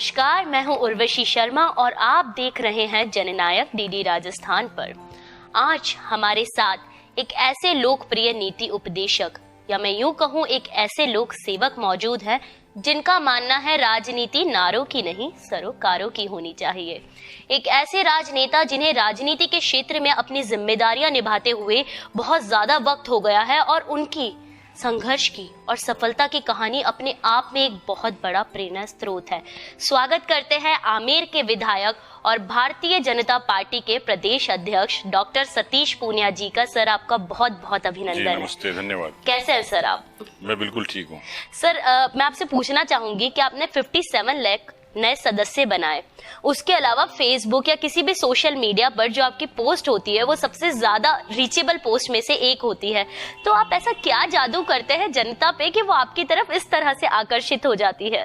नमस्कार, मैं हूं उर्वशी शर्मा और आप देख रहे हैं जननायक डीडी राजस्थान पर। आज हमारे साथ एक ऐसे लोकप्रिय नीति उपदेशक या मैं यूं कहूं एक ऐसे लोक सेवक मौजूद है जिनका मानना है राजनीति नारों की नहीं सरोकारों की होनी चाहिए। एक ऐसे राजनेता जिन्हें राजनीति के क्षेत्र में अपनी जिम्मेदारियां निभाते हुए बहुत ज्यादा वक्त हो गया है और उनकी संघर्ष की और सफलता की कहानी अपने आप में एक बहुत बड़ा प्रेरणा स्रोत है। स्वागत करते हैं आमेर के विधायक और भारतीय जनता पार्टी के प्रदेश अध्यक्ष डॉक्टर सतीश पूनिया जी का। सर, आपका बहुत बहुत अभिनंदन। नमस्ते, धन्यवाद। कैसे हैं सर आप? मैं बिल्कुल ठीक हूँ। सर, मैं आपसे पूछना चाहूंगी कि आपने 57 लाख नए सदस्य बनाए, उसके अलावा फेसबुक या किसी भी सोशल मीडिया पर जो आपकी पोस्ट होती है वो सबसे ज्यादा रीचेबल पोस्ट में से एक होती है, तो आप ऐसा क्या जादू करते हैं जनता पे कि वो आपकी तरफ इस तरह से आकर्षित हो जाती है?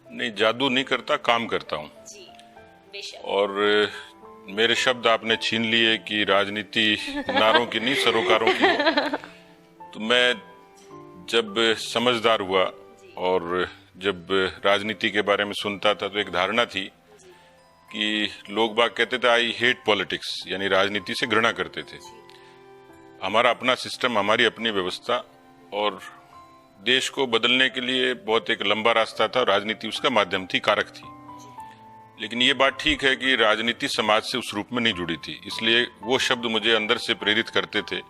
नहीं, जादू नहीं करता, काम करता हूँ। जी, बेशक। और मेरे शब्द आपने छीन लिए कि राजनीति नारों की नहीं सरोकारों की हो। तो मैं जब समझदार हुआ और जब राजनीति के बारे में सुनता था तो एक धारणा थी कि लोग बाग कहते थे आई हेट पॉलिटिक्स, यानी राजनीति से घृणा करते थे। हमारा अपना सिस्टम, हमारी अपनी व्यवस्था और देश को बदलने के लिए बहुत एक लंबा रास्ता था। राजनीति उसका माध्यम थी, कारक थी। लेकिन ये बात ठीक है कि राजनीति समाज से उस रूप में नहीं जुड़ी थी, इसलिए वो शब्द मुझे अंदर से प्रेरित करते थे।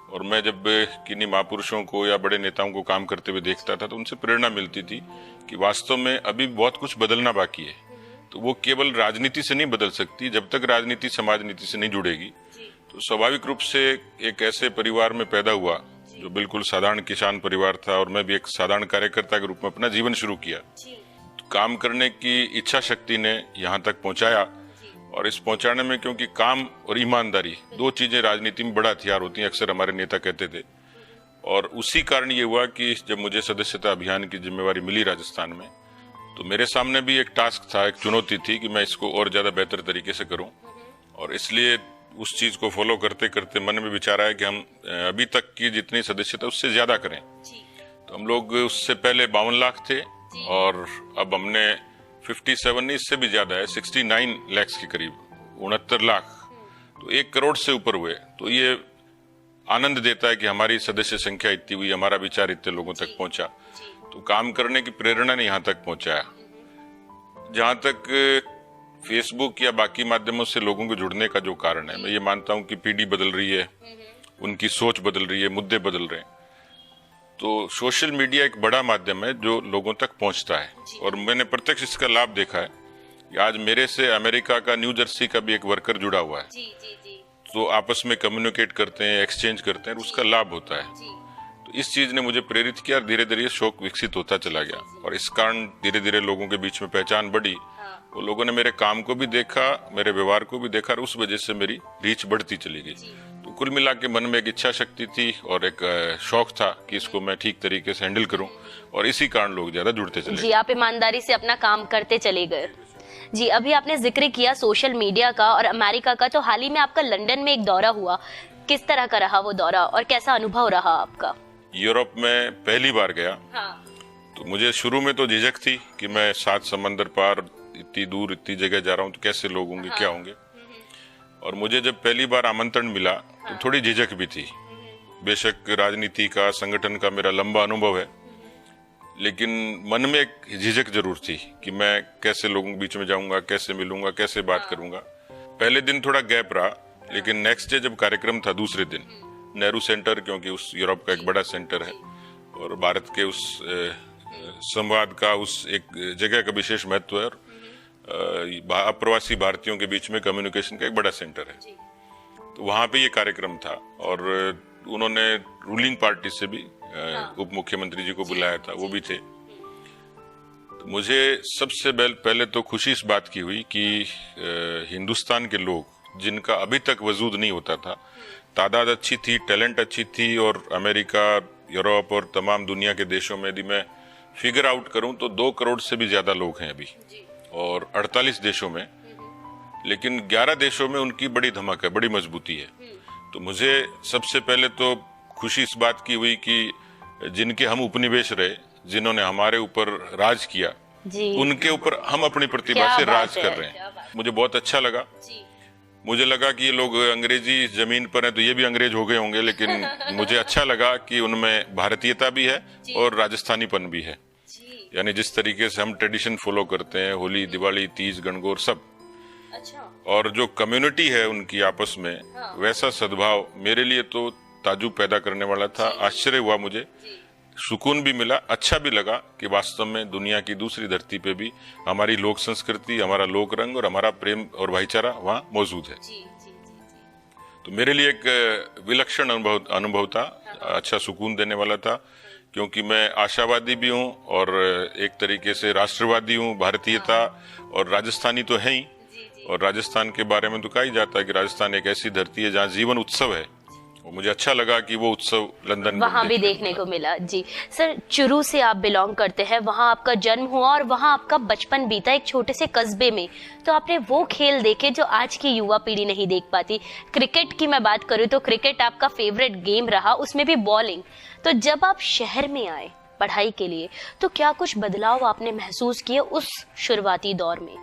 और मैं जब किन्हीं महापुरुषों को या बड़े नेताओं को काम करते हुए देखता था तो उनसे प्रेरणा मिलती थी कि वास्तव में अभी बहुत कुछ बदलना बाकी है। तो वो केवल राजनीति से नहीं बदल सकती जब तक राजनीति समाज नीति से नहीं जुड़ेगी। तो स्वाभाविक रूप से एक ऐसे परिवार में पैदा हुआ जो बिल्कुल साधारण किसान परिवार था और मैं भी एक साधारण कार्यकर्ता के रूप में अपना जीवन शुरू किया। तो काम करने की इच्छा शक्ति ने यहाँ तक पहुंचाया और इस पहुंचाने में, क्योंकि काम और ईमानदारी दो चीजें राजनीति में बड़ा हथियार होती हैं, अक्सर हमारे नेता कहते थे। और उसी कारण ये हुआ कि जब मुझे सदस्यता अभियान की जिम्मेवारी मिली राजस्थान में, तो मेरे सामने भी एक टास्क था, एक चुनौती थी कि मैं इसको और ज्यादा बेहतर तरीके से करूं। और इसलिए उस चीज को फॉलो करते करते मन में विचार आया कि हम अभी तक की जितनी सदस्यता उससे ज्यादा करें। तो हम लोग उससे पहले 52 लाख थे और अब हमने 57 नहीं, इससे भी ज्यादा है, 69 लाख के करीब, 69 लाख, तो 1 करोड़ से ऊपर हुए। तो ये आनंद देता है कि हमारी सदस्य संख्या इतनी हुई, हमारा विचार इतने लोगों तक पहुंचा। तो काम करने की प्रेरणा ने यहाँ तक पहुंचाया। जहां तक फेसबुक या बाकी माध्यमों से लोगों को जुड़ने का जो कारण है, मैं ये मानता हूं कि पीढ़ी बदल रही है, उनकी सोच बदल रही है, मुद्दे बदल रहे हैं। तो सोशल मीडिया एक बड़ा माध्यम है जो लोगों तक पहुंचता है और मैंने प्रत्यक्ष इसका लाभ देखा है कि आज मेरे से अमेरिका का, न्यू जर्सी का भी एक वर्कर जुड़ा हुआ है। तो आपस में कम्युनिकेट करते हैं, एक्सचेंज करते हैं, उसका लाभ होता है। तो इस चीज ने मुझे प्रेरित किया और धीरे धीरे शौक विकसित होता चला गया और इस कारण धीरे धीरे लोगों के बीच में पहचान बढ़ी। वो लोगों ने मेरे काम को भी देखा, मेरे व्यवहार को भी देखा और उस वजह से मेरी रीच बढ़ती चली गई। तो कुल मिला के मन में एक इच्छा शक्ति थी और एक शौक था कि इसको मैं ठीक तरीके से हैंडल करूं और इसी कारण लोग ज्यादा जुड़ते चले। जी, आप ईमानदारी से अपना काम करते चले गए। जी, अभी आपने जिक्र किया सोशल मीडिया का और अमेरिका का, तो हाल ही में आपका लंदन में एक दौरा हुआ। किस तरह का रहा वो दौरा और कैसा अनुभव रहा आपका? यूरोप में पहली बार गया। हाँ। तो मुझे शुरू में तो झिझक थी कि मैं 7 समंदर पार इतनी दूर इतनी जगह जा रहा हूँ, तो कैसे लोग होंगे, क्या होंगे। और मुझे जब पहली बार आमंत्रण मिला तो थोड़ी झिझक भी थी। बेशक राजनीति का, संगठन का मेरा लंबा अनुभव है, लेकिन मन में एक झिझक जरूर थी कि मैं कैसे लोगों के बीच में जाऊंगा, कैसे मिलूंगा, कैसे बात करूंगा। पहले दिन थोड़ा गैप रहा, लेकिन नेक्स्ट डे जब कार्यक्रम था, दूसरे दिन नेहरू सेंटर, क्योंकि उस यूरोप का एक बड़ा सेंटर है और भारत के उस संवाद का उस एक जगह का विशेष महत्व है और अप्रवासी भारतीयों के बीच में कम्युनिकेशन का एक बड़ा सेंटर है। तो वहां पे ये कार्यक्रम था और उन्होंने रूलिंग पार्टी से भी उप मुख्यमंत्री जी को बुलाया था, वो भी थे। तो मुझे सबसे पहले तो खुशी इस बात की हुई कि हिंदुस्तान के लोग जिनका अभी तक वजूद नहीं होता था, तादाद अच्छी थी, टैलेंट अच्छी थी और अमेरिका, यूरोप और तमाम दुनिया के देशों में यदि मैं फिगर आउट करूं तो 2 करोड़ से भी ज्यादा लोग हैं अभी और 48 देशों में, लेकिन 11 देशों में उनकी बड़ी धमक है, बड़ी मजबूती है। तो मुझे सबसे पहले तो खुशी इस बात की हुई कि जिनके हम उपनिवेश रहे, जिन्होंने हमारे ऊपर राज किया, जी। उनके ऊपर हम अपनी प्रतिभा क्या से बात राज है, कर रहे क्या हैं। बात है। मुझे बहुत अच्छा लगा। जी। मुझे लगा कि ये लोग अंग्रेजी जमीन पर हैं तो ये भी अंग्रेज हो गए होंगे, लेकिन मुझे अच्छा लगा कि उनमें भारतीयता भी है और राजस्थानीपन भी है। जी। यानी जिस तरीके से हम ट्रेडिशन फॉलो करते हैं, होली, दिवाली, तीज, गणगौर सब, अच्छा। और जो कम्युनिटी है उनकी आपस में, हाँ। वैसा सद्भाव मेरे लिए तो ताजुब पैदा करने वाला था। आश्चर्य हुआ मुझे, जी। सुकून भी मिला, अच्छा भी लगा कि वास्तव में दुनिया की दूसरी धरती पे भी हमारी लोक संस्कृति, हमारा लोक रंग और हमारा प्रेम और भाईचारा वहाँ मौजूद है। जी, जी, जी। तो मेरे लिए एक विलक्षण अनुभव था, अच्छा सुकून देने वाला था, क्योंकि मैं आशावादी भी हूँ और एक तरीके से राष्ट्रवादी हूँ। भारतीयता और राजस्थानी तो है ही, और राजस्थान के बारे में तो कहा ही जाता है कि राजस्थान एक ऐसी धरती है जहाँ जीवन उत्सव है। और मुझे अच्छा लगा कि वो उत्सव लंदन में वहाँ भी देखने को मिला। जी सर, चुरू से आप बिलोंग करते हैं, वहाँ आपका जन्म हुआ और वहाँ आपका बचपन बीता एक छोटे से कस्बे में। तो आपने वो खेल देखे जो आज की युवा पीढ़ी नहीं देख पाती। क्रिकेट की मैं बात करूँ तो क्रिकेट आपका फेवरेट गेम रहा, उसमें भी बॉलिंग। तो जब आप शहर में आए पढ़ाई के लिए, तो क्या कुछ बदलाव आपने महसूस किए उस शुरुआती दौर में?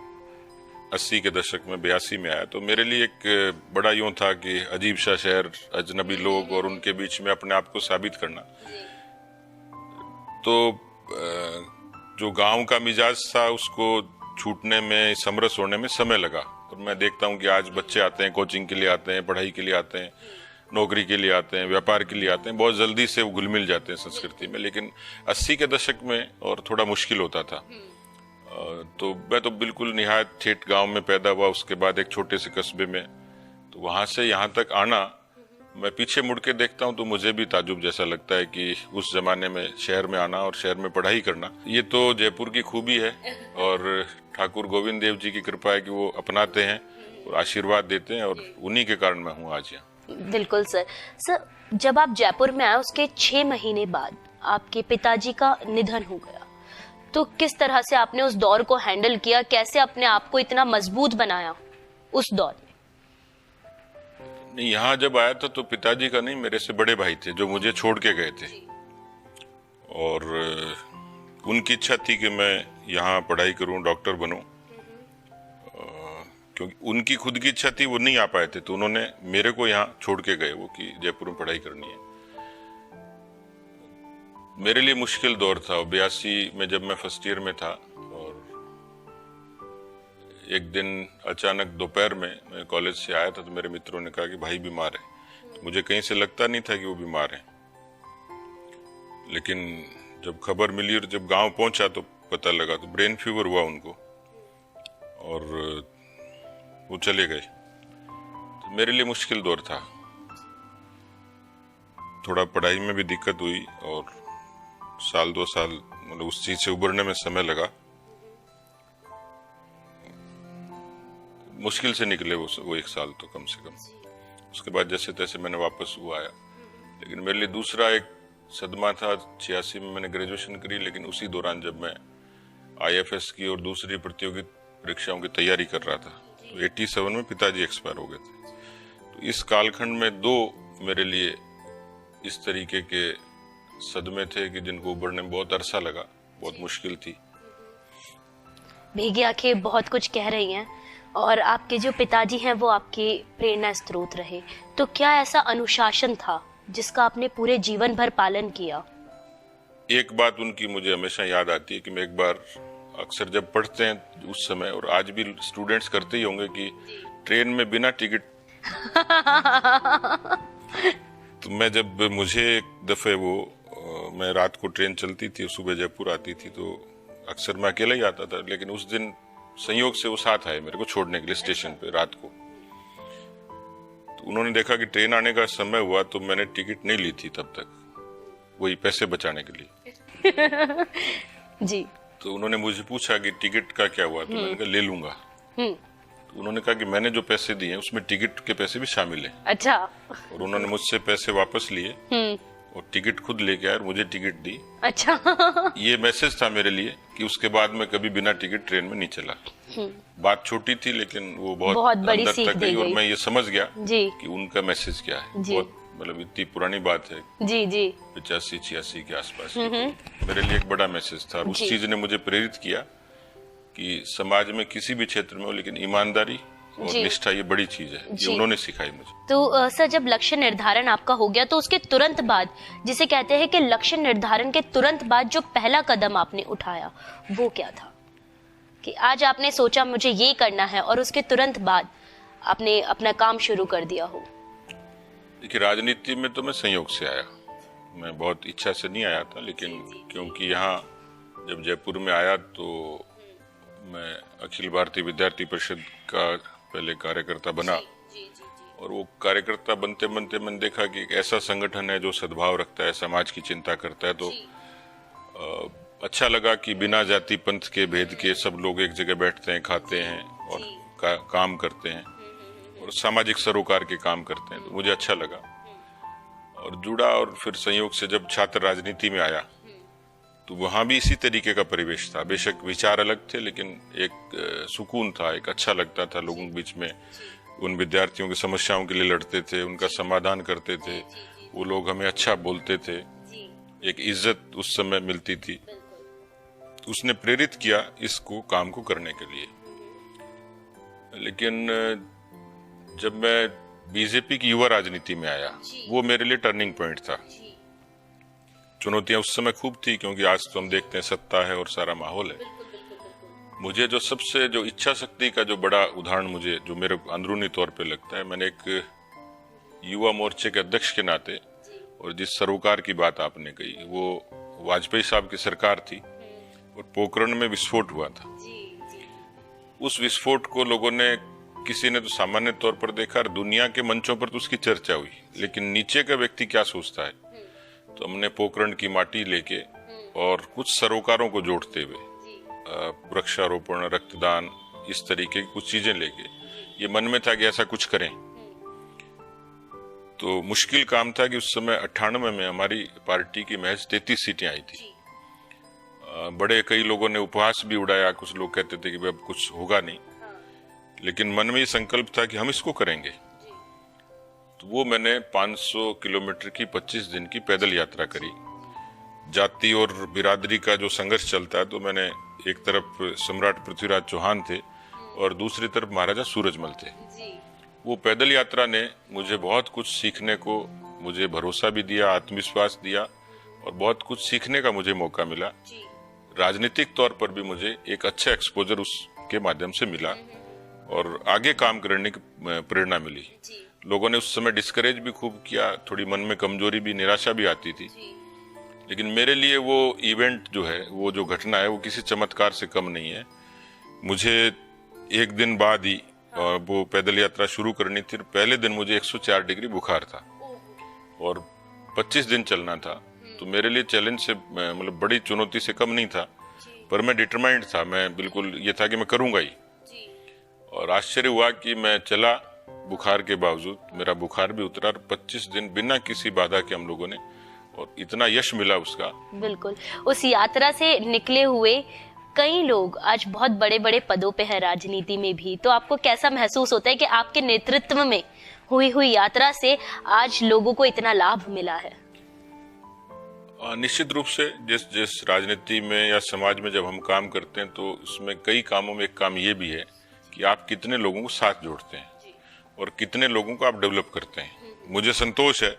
80 के दशक में, 82 में आया तो मेरे लिए एक बड़ा यूं था कि अजीब सा शहर, अजनबी लोग और उनके बीच में अपने आप को साबित करना। तो जो गांव का मिजाज था उसको छूटने में, समरस होने में समय लगा। और मैं देखता हूं कि आज बच्चे आते हैं, कोचिंग के लिए आते हैं, पढ़ाई के लिए आते हैं, नौकरी के लिए आते हैं, व्यापार के लिए आते हैं, बहुत जल्दी से वो घुल मिल जाते हैं संस्कृति में। लेकिन 80 के दशक में और थोड़ा मुश्किल होता था। तो मैं तो बिल्कुल निहायत ठेठ गांव में पैदा हुआ, उसके बाद एक छोटे से कस्बे में। तो वहां से यहाँ तक आना, मैं पीछे मुड़ के देखता हूँ तो मुझे भी ताजुब जैसा लगता है कि उस जमाने में शहर में आना और शहर में पढ़ाई करना, ये तो जयपुर की खूबी है। और ठाकुर गोविंद देव जी की कृपा है कि वो अपनाते हैं और आशीर्वाद देते हैं, और उन्हीं के कारण मैं हूँ आज यहाँ। बिल्कुल सर। सर, जब आप जयपुर में आए उसके 6 महीने बाद आपके पिताजी का निधन हो गया, तो किस तरह से आपने उस दौर को हैंडल किया? कैसे अपने आप को इतना मजबूत बनाया उस दौर में? नहीं, यहाँ जब आया था तो पिताजी का नहीं, मेरे से बड़े भाई थे जो मुझे छोड़ के गए थे। और उनकी इच्छा थी कि मैं यहाँ पढ़ाई करूँ, डॉक्टर बनूं। क्योंकि उनकी खुद की इच्छा थी, वो नहीं आ पाए थे, तो उन्होंने मेरे को यहाँ छोड़ के गए वो कि जयपुर में पढ़ाई करनी है। मेरे लिए मुश्किल दौर था। 82 में जब मैं फर्स्ट ईयर में था, और एक दिन अचानक दोपहर में मैं कॉलेज से आया था तो मेरे मित्रों ने कहा कि भाई बीमार है। तो मुझे कहीं से लगता नहीं था कि वो बीमार है, लेकिन जब खबर मिली और जब गांव पहुंचा तो पता लगा। तो ब्रेन फीवर हुआ उनको और वो चले गए। तो मेरे लिए मुश्किल दौर था, थोड़ा पढ़ाई में भी दिक्कत हुई और साल 2 साल मतलब उस चीज से उबरने में समय लगा। मुश्किल से निकले वो 1 साल तो कम से कम। उसके बाद जैसे तैसे मैंने वापस वो आया। लेकिन मेरे लिए दूसरा एक सदमा था, 86 में मैंने ग्रेजुएशन करी, लेकिन उसी दौरान जब मैं IFS की और दूसरी प्रतियोगी परीक्षाओं की तैयारी कर रहा था तो 87 में पिताजी एक्सपायर हो गए थे। तो इस कालखंड में 2 मेरे लिए इस तरीके के सदमे थे कि जिनको उबरने में बहुत अरसा लगा, बहुत मुश्किल थी। भीगी आंखें बहुत कुछ कह रही हैं, और आपके जो पिताजी हैं वो आपके प्रेरणा स्रोत रहे। तो क्या ऐसा अनुशासन था जिसका आपने पूरे जीवन भर पालन किया? एक बात उनकी मुझे हमेशा याद आती है कि मैं एक बार अक्सर जब पढ़ते हैं उस समय, और आज भी स्टूडेंट्स करते ही होंगे, कि ट्रेन में बिना टिकट तो मैं जब मुझे एक दफे मैं रात को ट्रेन चलती थी, सुबह जयपुर आती थी, तो अक्सर मैं अकेला ही आता था। लेकिन उस दिन संयोग से वो साथ आए मेरे को छोड़ने के लिए स्टेशन पे रात को। तो उन्होंने देखा कि ट्रेन आने का समय हुआ, तो मैंने टिकट नहीं ली थी तब तक, वही पैसे बचाने के लिए। जी। तो उन्होंने मुझे पूछा कि टिकट का क्या हुआ, तो मैंने कहा ले लूंगा। तो उन्होंने कहा कि मैंने जो पैसे दिए हैं उसमें टिकट के पैसे भी शामिल हैं। अच्छा। और उन्होंने मुझसे पैसे वापस लिए और टिकट खुद लेके आए और मुझे टिकट दी। अच्छा। ये मैसेज था मेरे लिए कि उसके बाद मैं कभी बिना टिकट ट्रेन में नहीं चला। बात छोटी थी लेकिन वो बहुत बड़ी अंदर सीख तक गई, और मैं ये समझ गया जी कि उनका मैसेज क्या है। बहुत मतलब इतनी पुरानी बात है, जी जी 85-86 के आसपास की। मेरे लिए एक बड़ा मैसेज था और उस चीज ने मुझे प्रेरित किया कि समाज में किसी भी क्षेत्र में हो, लेकिन ईमानदारी और निष्ठा ये बड़ी चीज है, ये उन्होंने सिखाई मुझे। तो सर, जब लक्ष्य निर्धारण आपका हो गया तो उसके तुरंत बाद, जिसे कहते हैं कि लक्ष्य निर्धारण के तुरंत बाद जो पहला कदम आपने उठाया वो क्या था, कि आज आपने सोचा मुझे ये करना है और उसके तुरंत बाद आपने अपना काम शुरू कर दिया हो? देखिए, राजनीति में तो मैं संयोग से आया, मैं बहुत इच्छा से नहीं आया था, लेकिन क्योंकि यहाँ जब जयपुर में आया तो मैं अखिल भारतीय विद्यार्थी परिषद का पहले कार्यकर्ता बना, और वो कार्यकर्ता बनते बनते मैंने देखा कि एक ऐसा संगठन है जो सद्भाव रखता है, समाज की चिंता करता है, तो अच्छा लगा कि बिना जाति पंथ के भेद के सब लोग एक जगह बैठते हैं, खाते हैं और काम करते हैं और सामाजिक सरोकार के काम करते हैं, तो मुझे अच्छा लगा और जुड़ा। और फिर संयोग से जब छात्र राजनीति में आया तो वहां भी इसी तरीके का परिवेश था, बेशक विचार अलग थे, लेकिन एक सुकून था, एक अच्छा लगता था लोगों के बीच में। उन विद्यार्थियों की समस्याओं के लिए लड़ते थे, उनका समाधान करते थे, वो लोग हमें अच्छा बोलते थे, एक इज्जत उस समय मिलती थी। उसने प्रेरित किया इसको काम को करने के लिए। लेकिन जब मैं बीजेपी की युवा राजनीति में आया, वो मेरे लिए टर्निंग पॉइंट था। चुनौतियां उस समय खूब थी, क्योंकि आज तो हम देखते हैं सत्ता है और सारा माहौल है। मुझे जो सबसे जो इच्छा शक्ति का जो बड़ा उदाहरण मुझे जो मेरे अंदरूनी तौर पे लगता है, मैंने एक युवा मोर्चे के अध्यक्ष के नाते, और जिस सरोकार की बात आपने कही, वो वाजपेयी साहब की सरकार थी और पोखरण में विस्फोट हुआ था। उस विस्फोट को लोगों ने, किसी ने तो सामान्य तौर पर देखा, दुनिया के मंचों पर तो उसकी चर्चा हुई, लेकिन नीचे का व्यक्ति क्या सोचता है, तो हमने पोखरण की माटी लेके और कुछ सरोकारों को जोड़ते हुए वृक्षारोपण, रक्तदान, इस तरीके की कुछ चीजें लेके, ये मन में था कि ऐसा कुछ करें। तो मुश्किल काम था कि उस समय 98 में हमारी पार्टी की महज 33 सीटें आई थी। बड़े कई लोगों ने उपहास भी उड़ाया, कुछ लोग कहते थे कि अब कुछ होगा नहीं, लेकिन मन में ये संकल्प था कि हम इसको करेंगे। तो वो मैंने 500 किलोमीटर की 25 दिन की पैदल यात्रा करी। जाति और बिरादरी का जो संघर्ष चलता है, तो मैंने एक तरफ सम्राट पृथ्वीराज चौहान थे और दूसरी तरफ महाराजा सूरजमल थे। वो पैदल यात्रा ने मुझे बहुत कुछ सीखने को, मुझे भरोसा भी दिया, आत्मविश्वास दिया और बहुत कुछ सीखने का मुझे मौका मिला। राजनीतिक तौर पर भी मुझे एक अच्छा एक्सपोजर उसके माध्यम से मिला और आगे काम करने की प्रेरणा मिली। लोगों ने उस समय डिस्करेज भी खूब किया, थोड़ी मन में कमजोरी भी, निराशा भी आती थी, लेकिन मेरे लिए वो इवेंट जो है, वो जो घटना है, वो किसी चमत्कार से कम नहीं है। मुझे एक दिन बाद ही वो पैदल यात्रा शुरू करनी थी। पहले दिन मुझे 104 डिग्री बुखार था और 25 दिन चलना था, तो मेरे लिए चैलेंज से, मतलब बड़ी चुनौती से कम नहीं था, पर मैं डिटरमाइंड था, मैं बिल्कुल ये था कि मैं करूंगा ही। और आश्चर्य हुआ कि मैं चला, बुखार के बावजूद मेरा बुखार भी उतरा, 25 दिन बिना किसी बाधा के हम लोगों ने, और इतना यश मिला उसका। बिल्कुल, उस यात्रा से निकले हुए कई लोग आज बहुत बड़े बड़े पदों पे हैं राजनीति में भी, तो आपको कैसा महसूस होता है कि आपके नेतृत्व में हुई यात्रा से आज लोगों को इतना लाभ मिला है? निश्चित रूप से जिस राजनीति में या समाज में जब हम काम करते हैं, तो उसमें कई कामों में एक काम ये भी है कि आप कितने लोगों को साथ जोड़ते हैं और कितने लोगों को आप डेवलप करते हैं। मुझे संतोष है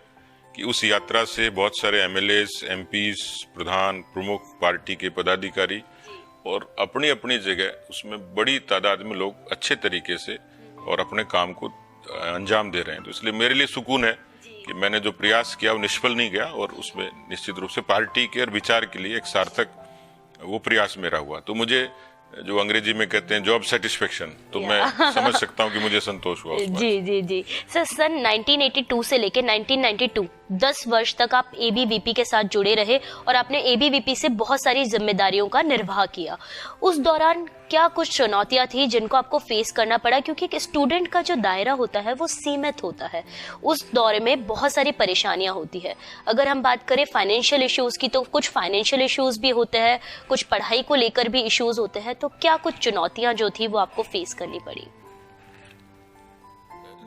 कि उस यात्रा से बहुत सारे एमएलएस, एमपीज, प्रधान, प्रमुख पार्टी के पदाधिकारी और अपनी अपनी जगह उसमें बड़ी तादाद में लोग अच्छे तरीके से और अपने काम को अंजाम दे रहे हैं। तो इसलिए मेरे लिए सुकून है कि मैंने जो प्रयास किया वो निष्फल नहीं गया, और उसमें निश्चित रूप से पार्टी के और विचार के लिए एक सार्थक वो प्रयास मेरा हुआ। तो मुझे जो अंग्रेजी में कहते हैं जॉब सेटिस्फेक्शन, तो मैं समझ सकता हूँ कि मुझे संतोष हुआ। जी जी जी सर, सन 1982 से लेके 1992 10 वर्ष तक आप एबीवीपी के साथ जुड़े रहे और आपने एबीवीपी से बहुत सारी जिम्मेदारियों का निर्वाह किया। उस दौरान क्या कुछ चुनौतियां थी जिनको आपको फेस करना पड़ा, क्योंकि एक स्टूडेंट का जो दायरा होता है वो सीमित होता है, उस दौर में बहुत सारी परेशानियां होती है। अगर हम बात करें फाइनेंशियल इश्यूज की, तो कुछ फाइनेंशियल इश्यूज भी होते हैं, कुछ पढ़ाई को लेकर भी इश्यूज होते हैं, तो क्या कुछ चुनौतियां जो थी वो आपको फेस करनी पड़ी?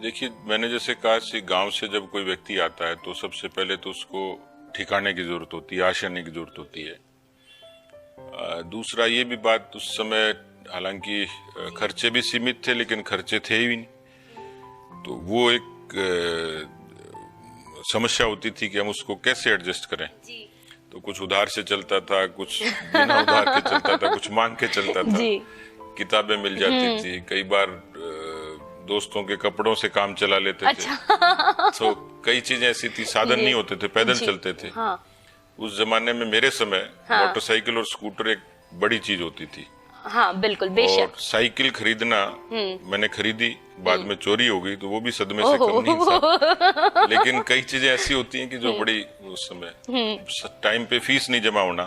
देखिए, मैंने जैसे कहा कि गांव से जब कोई व्यक्ति आता है तो सबसे पहले तो उसको ठिकाने की जरूरत होती है, आश्रय की जरूरत होती है। दूसरा ये भी बात, उस समय हालांकि खर्चे भी सीमित थे, लेकिन खर्चे थे ही नहीं। तो वो एक समस्या होती थी कि हम उसको कैसे एडजस्ट करें। तो कुछ उधार से चलता था, कुछ बिना उधार के चलता था, कुछ मांग के चलता था। किताबें मिल जाती थी, कई बार दोस्तों के कपड़ों से काम चला लेते थे। तो कई चीजें ऐसी थी, साधन नहीं होते थे, पैदल चलते थे। उस जमाने में मेरे समय मोटरसाइकिल और स्कूटर एक बड़ी चीज होती थी। हाँ बिल्कुल, बेशक। और साइकिल खरीदना मैंने खरीदी, बाद में चोरी हो गई, तो वो भी सदमे से कम नहीं था। लेकिन कई चीजें ऐसी होती हैं कि जो बड़ी उस समय टाइम पे फीस नहीं जमा होना।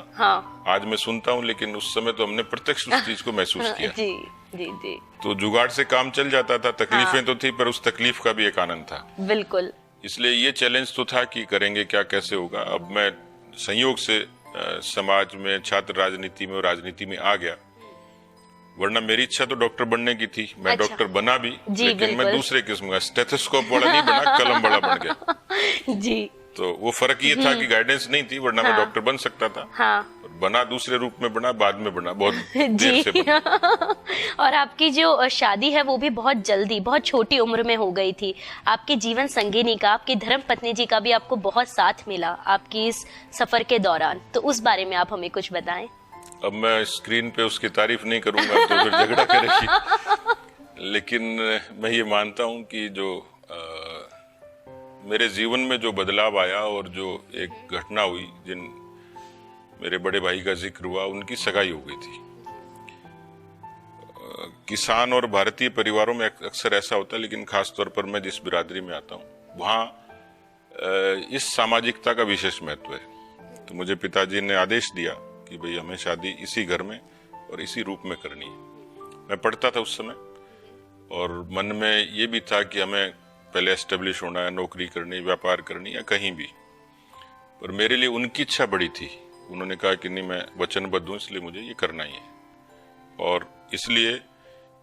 आज मैं सुनता हूँ, लेकिन उस समय तो हमने प्रत्यक्ष उस चीज को महसूस किया। जी। तो जुगाड़ से काम चल जाता था, तकलीफें तो थी, पर उस तकलीफ का भी एक आनंद था। बिल्कुल। इसलिए ये चैलेंज तो था कि करेंगे क्या, कैसे होगा। अब मैं संयोग से समाज में, छात्र राजनीति में और राजनीति में आ गया, वरना मेरी इच्छा तो डॉक्टर बनने की थी। मैं डॉक्टर बना भी, लेकिन मैं दूसरे किस्म का, स्टेथोस्कोप वाला नहीं बना, कलम वाला बन गया। जी। तो वो फर्क ये था कि गाइडेंस नहीं थी, वरना मैं डॉक्टर बन सकता था। और बना दूसरे रूप में बना, बाद में बना, बहुत देर से बना। और आपकी जो शादी है वो भी बहुत जल्दी, बहुत छोटी उम्र में हो गई थी। आपके जीवन संगिनी का, आपकी धर्म पत्नी जी का भी आपको बहुत साथ मिला आपकी इस सफर के दौरान। तो उस बारे में आप हमें कुछ बताएं। अब मैं स्क्रीन पे उसकी तारीफ नहीं करूंगा तो फिर झगड़ा करेगी। लेकिन मैं ये मानता हूं कि जो मेरे जीवन में जो बदलाव आया और जो एक घटना हुई, जिन मेरे बड़े भाई का जिक्र हुआ, उनकी सगाई हो गई थी। किसान और भारतीय परिवारों में अक्सर ऐसा होता है, लेकिन खास तौर पर मैं जिस बिरादरी में आता हूँ वहाँ इस सामाजिकता का विशेष महत्व है। तो मुझे पिताजी ने आदेश दिया कि भाई हमें शादी इसी घर में और इसी रूप में करनी है। मैं पढ़ता था उस समय, और मन में ये भी था कि हमें पहले एस्टेब्लिश होना है, नौकरी करनी, व्यापार करनी, या कहीं भी। पर मेरे लिए उनकी इच्छा बड़ी थी। उन्होंने कहा कि नहीं, मैं वचनबद्ध हूँ, इसलिए मुझे ये करना ही है। और इसलिए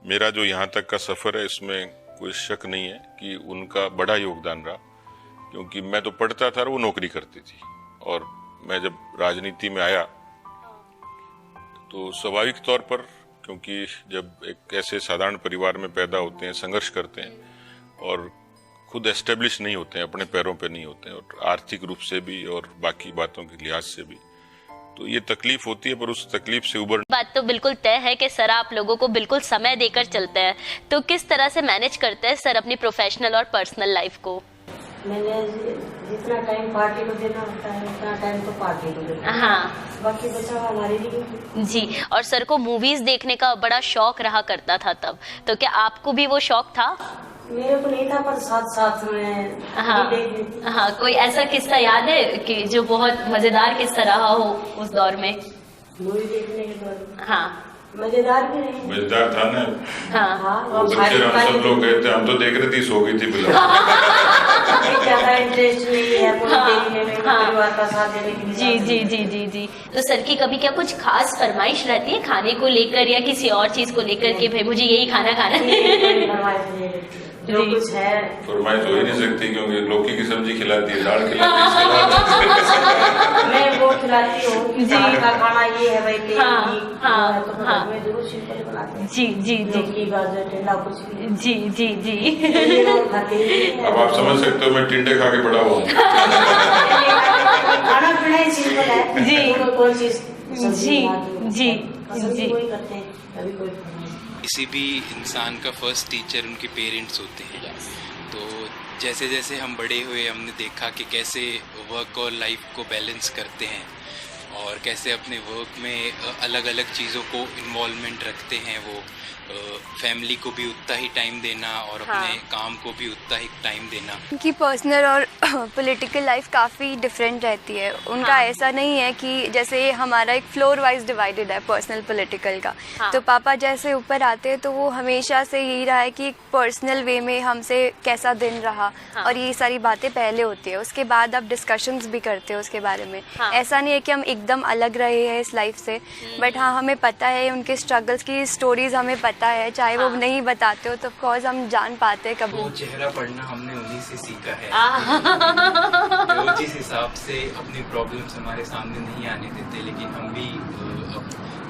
मेरा जो यहाँ तक का सफर है, इसमें कोई शक नहीं है कि उनका बड़ा योगदान रहा, क्योंकि मैं तो पढ़ता था और वो नौकरी करती थी। और मैं जब राजनीति में आया तो स्वाभाविक तौर पर, क्योंकि जब एक ऐसे साधारण परिवार में पैदा होते हैं, संघर्ष करते हैं और खुद एस्टेब्लिश नहीं होते हैं, अपने पैरों पे नहीं होते हैं, और आर्थिक रूप से भी और बाकी बातों के लिहाज से भी, तो ये तकलीफ होती है। पर उस तकलीफ से उबर बात तो बिल्कुल तय है कि सर आप लोगों को बिल्कुल समय देकर चलते हैं। तो किस तरह से मैनेज करते हैं सर अपनी प्रोफेशनल और पर्सनल लाइफ को? मैंने जितना टाइम पार्टी को देना होता है उतना टाइम तो पार्टी को देना। हाँ, बाकी बचा हमारे लिए। जी। और सर को मूवीज देखने का बड़ा शौक रहा करता था तब, तो क्या आपको भी वो शौक था? मेरे को नहीं था, पर साथ साथ में देख लेती। हाँ, कोई ऐसा किस्सा याद है कि जो बहुत मजेदार किस्सा रहा हो उस दौर में? मूवी देखने के दौर में? हाँ, मजेदार भी रही। मजेदार था ना। हाँ, वो बच्चे हम सब लोग गए थे, हम तो देख रहे थे, सो गई थी फिल्म। ज्यादा इंटरेस्ट नहीं है देखने में, परिवार का साथ देने के लिए। जी। तो सर की कभी क्या कुछ खास फरमाइश रहती है खाने को लेकर या किसी और चीज को लेकर कि भाई मुझे यही खाना है? जो कुछ है फरमाइश हो ही नहीं सकती, क्योंकि लौकी की सब्जी खिलाती है, दाल खिलाती है। मैं वो खिलाती हूँ, का खाना ये है भाई, हाँ, जरूर सिंपल बनाते हैं। जी। गाजर टिंडा कुछ भी। जी। अब आप समझ सकते हो मैं टिंडे खा के बड़ा हुआ। खाना पीना ही सिंपल है। जी। कोई चीज जी। कोई करते हैं, कभी कोई किसी भी इंसान का फर्स्ट टीचर उनके पेरेंट्स होते हैं। तो जैसे जैसे हम बड़े हुए, हमने देखा कि कैसे वर्क और लाइफ को बैलेंस करते हैं और कैसे अपने वर्क में अलग अलग चीज़ों को इन्वॉल्वमेंट रखते हैं। वो फैमिली को भी उतना ही टाइम देना और अपने काम को भी उतना ही टाइम देना। उनकी पर्सनल और पॉलिटिकल लाइफ काफ़ी डिफरेंट रहती है। उनका ऐसा नहीं है कि जैसे हमारा एक फ्लोर वाइज डिवाइडेड है पर्सनल पॉलिटिकल का। तो पापा जैसे ऊपर आते हैं तो वो हमेशा से यही रहा है कि पर्सनल वे में हमसे कैसा दिन रहा और ये सारी बातें पहले होती है, उसके बाद आप डिस्कशंस भी करते हो उसके बारे में। ऐसा नहीं है कि हम एकदम अलग रहे हैं इस लाइफ से, बट हाँ हमें पता है उनके स्ट्रगल्स की स्टोरीज हमें पता है, चाहे वो नहीं बताते हो तो ऑफ कोर्स हम जान पाते हैं कभी। वो चेहरा पढ़ना हमने उन्हीं से सीखा है। वो जिस हिसाब से अपनी प्रॉब्लम्स हमारे सामने नहीं आने देते, लेकिन हम भी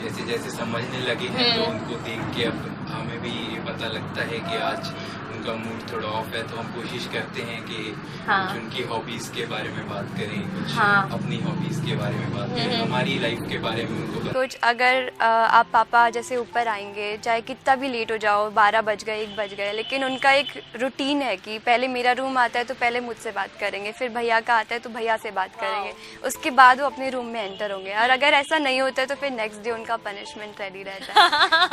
जैसे जैसे समझने लगे हैं तो उनको देख के अब हमें भी ये पता लगता है कि आज उनका मूड थोड़ा ऑफ है, तो हम कोशिश करते हैं कि कुछ उनकी हॉबीज के बारे में बात करें, कुछ अपनी हॉबीज के बारे में बात करें, हमारी लाइफ के बारे में उनको कुछ अगर आप पापा जैसे ऊपर आएंगे, चाहे कितना भी लेट हो जाओ, 12 बज गए 1 बज गए, लेकिन उनका एक रूटीन है कि पहले मेरा रूम आता है तो पहले मुझसे बात करेंगे, फिर भैया का आता है तो भैया से बात करेंगे, उसके बाद वो अपने रूम में एंटर होंगे। और अगर ऐसा नहीं होता है तो फिर नेक्स्ट डे उनका पनिशमेंट रेडी रहता है।